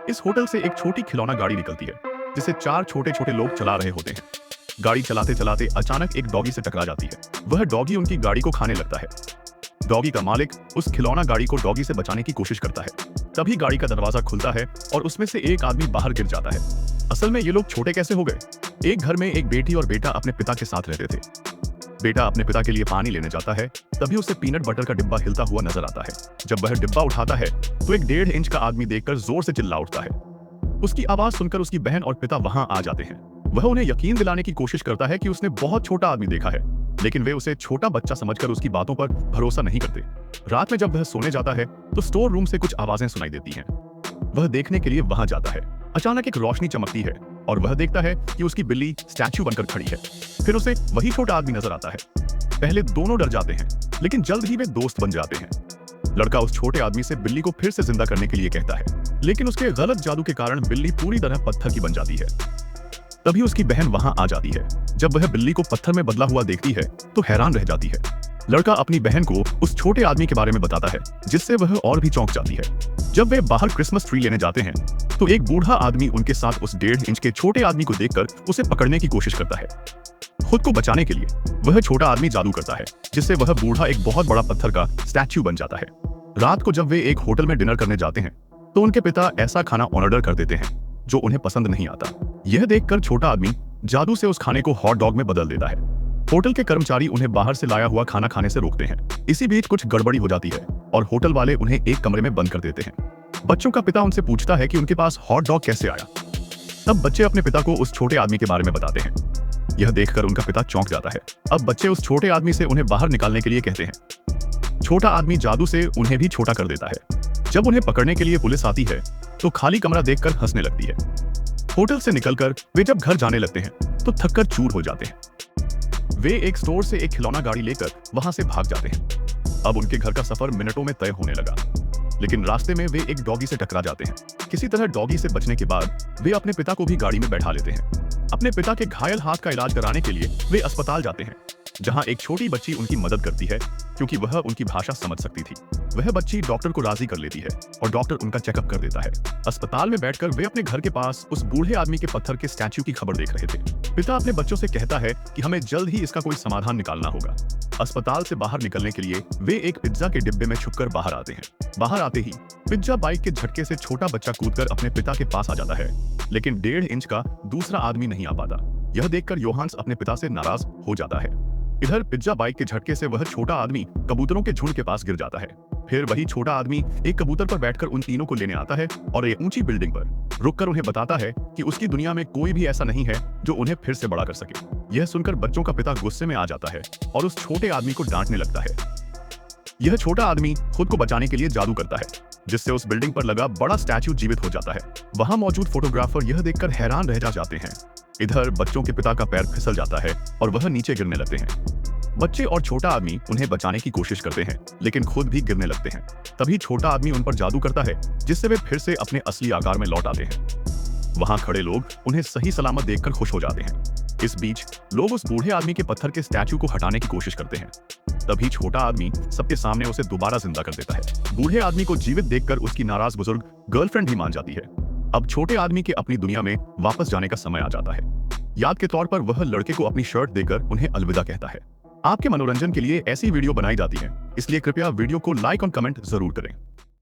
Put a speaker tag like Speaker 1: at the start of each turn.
Speaker 1: इस होटल से एक छोटी खिलौना गाड़ी निकलती है जिसे चार छोटे छोटे लोग चला रहे होते हैं। गाड़ी चलाते चलाते अचानक एक डॉगी से टकरा जाती है। वह डॉगी उनकी गाड़ी को खाने लगता है। डॉगी का मालिक उस खिलौना गाड़ी को डॉगी से बचाने की कोशिश करता है। तभी गाड़ी का दरवाजा खुलता है और उसमें से एक आदमी बाहर गिर जाता है। असल में ये लोग छोटे कैसे हो गए? एक घर में एक बेटी और बेटा अपने पिता के साथ रहते थे। बेटा अपने पिता के लिए पानी लेने जाता है, तभी उसे पीनट बटर का डिब्बा हिलता हुआ नजर आता है। जब वह डिब्बा उठाता है तो एक 1.5 इंच का आदमी देखकर जोर से चिल्ला उठता है। उसकी आवाज सुनकर उसकी बहन और पिता वहां आ जाते हैं। वह उन्हें यकीन दिलाने की कोशिश करता है कि उसने बहुत छोटा आदमी देखा है, लेकिन वे उसे छोटा बच्चा समझकर उसकी बातों पर भरोसा नहीं करते। रात में जब वह सोने जाता है तो स्टोर रूम से कुछ आवाजें सुनाई देती हैं। वह देखने के लिए वहां जाता है। अचानक एक रोशनी चमकती है और वह देखता है कि उसकी बिल्ली स्टैच्यू बनकर खड़ी है। फिर उसे वही छोटा आदमी नजर आता है। पहले दोनों डर जाते हैं, लेकिन जल्द ही वे दोस्त बन जाते हैं। लड़का उस छोटे आदमी से बिल्ली को फिर से जिंदा करने के लिए कहता है, लेकिन उसके गलत जादू के कारण बिल्ली पूरी तरह पत्थर की बन जाती है। तभी उसकी बहन वहां आ जाती है। जब वह बिल्ली को पत्थर में बदला हुआ देखती है तो हैरान रह जाती है। लड़का अपनी बहन को उस छोटे आदमी के बारे में बताता है, जिससे वह और भी चौंक जाती है। जब वे बाहर क्रिसमस ट्री लेने जाते हैं तो एक बूढ़ा आदमी उनके साथ उस 1.5 इंच के छोटे आदमी को देखकर उसे पकड़ने की कोशिश करता है। खुद को बचाने के लिए वह छोटा आदमी जादू करता है, जिससे वह बूढ़ा एक बहुत बड़ा पत्थर का स्टैच्यू बन जाता है। रात को जब वे एक होटल में डिनर करने जाते हैं तो उनके पिता ऐसा खाना ऑर्डर कर देते हैं जो उन्हें पसंद नहीं आता। यह देखकर छोटा आदमी जादू से उस खाने को हॉट डॉग में बदल देता है। होटल के कर्मचारी उन्हें बाहर से लाया हुआ खाना खाने से रोकते हैं। इसी बीच कुछ गड़बड़ी हो जाती है और होटल वाले उन्हें एक कमरे में बंद कर देते हैं। बच्चों का पिता उनसे पूछता है कि उनके पास हॉट डॉग कैसे आया। तब बच्चे अपने पिता को उस छोटे आदमी के बारे में बताते हैं। यह देखकर उनका पिता चौंक जाता है। अब बच्चे उस छोटे आदमी से उन्हें बाहर निकालने के लिए कहते हैं। छोटा आदमी जादू से उन्हें भी छोटा कर देता है। जब उन्हें पकड़ने के लिए पुलिस आती है तो खाली कमरा देखकर हंसने लगती है। होटल से निकलकर वे जब घर जाने लगते हैं तो थककर चूर हो जाते हैं। वे एक स्टोर से एक खिलौना गाड़ी लेकर वहां से भाग जाते हैं। अब उनके घर का सफर मिनटों में तय होने लगा, लेकिन रास्ते में वे एक डॉगी से टकरा जाते हैं। किसी तरह डॉगी से बचने के बाद वे अपने पिता को भी गाड़ी में बैठा लेते हैं। अपने पिता के घायल हाथ का इलाज कराने के लिए वे अस्पताल जाते हैं, जहां एक छोटी बच्ची उनकी मदद करती है, क्योंकि वह उनकी भाषा समझ सकती थी। वह बच्ची डॉक्टर को राजी कर लेती है और डॉक्टर उनका चेकअप कर देता है। अस्पताल में बैठकर वे अपने घर के पास उस बूढ़े आदमी के पत्थर के स्टैच्यू की खबर देख रहे थे। पिता अपने बच्चों से कहता है कि हमें जल्द ही इसका कोई समाधान निकालना होगा। अस्पताल से बाहर निकलने के लिए वे एक पिज्जा के डिब्बे में छुपकर बाहर आते हैं। बाहर आते ही पिज्जा बाइक के झटके से छोटा बच्चा कूदकर अपने पिता के पास आ जाता है, लेकिन 1.5 इंच का दूसरा आदमी नहीं आ पाता। यह देखकर योहान्स अपने पिता से नाराज हो जाता है। इधर पिज्जा बाइक के झटके से वह छोटा आदमी कबूतरों के झुंड के पास गिर जाता है। फिर वही छोटा आदमी एक कबूतर पर बैठकर उन तीनों को लेने आता है और एक ऊंची बिल्डिंग पर रुककर उन्हें बताता है कि उसकी दुनिया में कोई भी ऐसा नहीं है जो उन्हें फिर से बड़ा कर सके। यह सुनकर बच्चों का पिता गुस्से में आ जाता है और उस छोटे आदमी को डांटने लगता है। यह छोटा आदमी खुद को बचाने के लिए जादू करता है, जिससे उस बिल्डिंग पर लगा बड़ा स्टैच्यू जीवित हो जाता है। वहां मौजूद फोटोग्राफर यह देखकर हैरान रह जाते हैं। इधर बच्चों के पिता का पैर फिसल जाता है और वह नीचे गिरने लगते हैं। बच्चे और छोटा आदमी उन्हें बचाने की कोशिश करते हैं, लेकिन खुद भी गिरने लगते हैं। तभी छोटा आदमी उन पर जादू करता है, जिससे वे फिर से अपने असली आकार में लौट आते हैं। वहां खड़े लोग उन्हें सही सलामत देखकर खुश हो जाते हैं। इस बीच लोग उस बूढ़े आदमी के पत्थर के स्टैच्यू को हटाने की कोशिश करते हैं। तभी छोटा आदमी सबके सामने उसे दोबारा जिंदा कर देता है। बूढ़े आदमी को जीवित देखकर उसकी नाराज बुजुर्ग गर्लफ्रेंड भी मान जाती है। अब छोटे आदमी के अपनी दुनिया में वापस जाने का समय आ जाता है। याद के तौर पर वह लड़के को अपनी शर्ट देकर उन्हें अलविदा कहता है। आपके मनोरंजन के लिए ऐसी वीडियो बनाई जाती है, इसलिए कृपया वीडियो को लाइक और कमेंट जरूर करें।